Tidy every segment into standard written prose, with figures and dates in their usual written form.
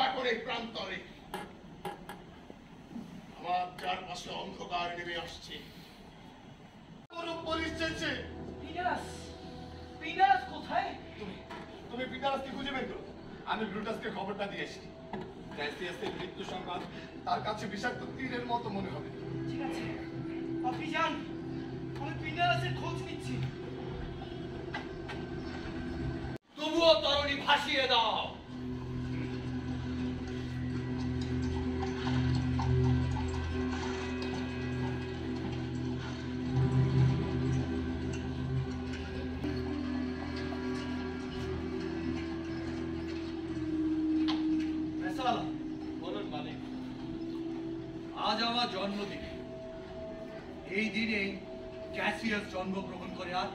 এখন এই প্রান্তরে আমার চারপাশে অন্ধকার নেমে আসছে। পুলিশ চেয়েছে। পিনাস কোথায়? তুমি পিনাসকে খুঁজে বের করো। আমি ব্রুটাসকে খবরটা দিয়েছি। ক্যাসিয়াসের মৃত্যু সংবাদ তার কাছে বিষাক্ত তীরের মতো মনে হবে। ঠিক আছে, আপনি যান, আমি পিনাসের খোঁজ নিচ্ছি। তবুও তরুণী ভাসিয়ে দাও। বলুন মালিক। আজ আমার জন্মদিন, এই দিনেই ক্যাসিয়াস জন্মগ্রহণ করে। আর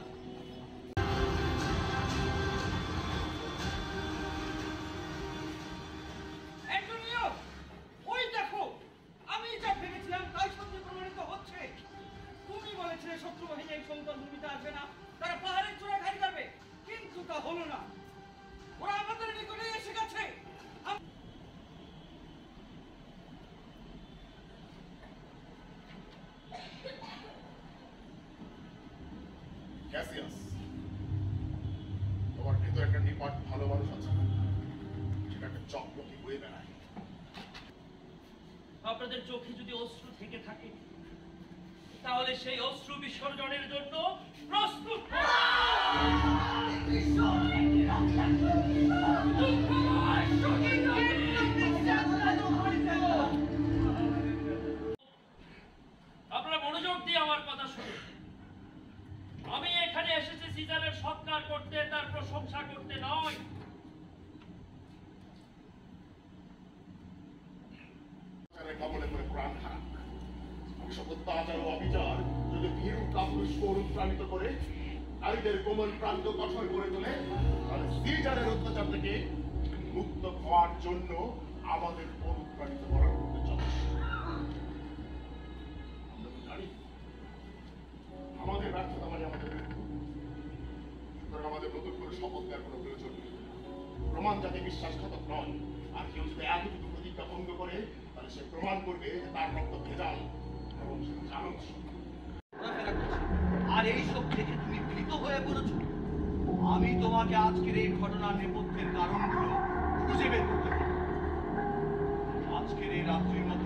ওই দেখো, আমি যা ভেবেছিলাম তাই সত্যি প্রমাণিত হচ্ছে। তুমি বলেছিলে শত্রু বাহিনী এই সমতল ভূমিতে আসবে না, তারা পাহাড়ের চূড়া ঘাড়ি যাবে, কিন্তু তা হলো না। ওরা আমাদের নিকটে এসে গেছে। ক্যাসিয়াস, তোমার ভিতরে একটা নিপাট ভালো মানুষ আছে, সেটা একটা চক্রকে বয়ে বেড়ায়। আপনাদের চোখে যদি অশ্রু থেকে থাকে, তাহলে সেই অশ্রু বিসর্জনের জন্য প্রস্তুত। আপনারা মনোযোগ দিয়ে আমার কথা শুনুন। আমি এখানে এসেছি সিজারের সৎকার করতে, তার প্রশংসা করতে নয়। কবলে করে প্রাণ হারাক, এসব অত্যাচার ও অবিচার যদি ভীরু কাপুরুষকে অনুপ্রাণিত করে নারীদের কোমল প্রান্ত কঠোর করে তোলে, তাহলে সিজারের অত্যাচার থেকে মুক্ত হওয়ার জন্য আমাদের অনুপ্রাণিত করার করতে চলেছে। আমরা তো জানি আমাদের ব্যর্থতা মানে আমাদের মৃত্যু। সুতরাং আমাদের নতুন করে শপথ নেওয়ার কোনো প্রয়োজন নেই। প্রমাণ যাতে বিশ্বাসঘাতক নয়, আর কেউ যদি এতটুকু প্রতিজ্ঞা ভঙ্গ করে, তাহলে সে প্রমাণ করবে যে তার রক্ত ভেজাল এবং সে জানো। আর এইসব থেকে তুমি ভীত হয়ে পড়েছো। আমি তোমাকে আজকের এই ঘটনার নেপথ্যের কারণগুলো খুঁজে বের করতে পারি। আজকের এই রাত্রির মতো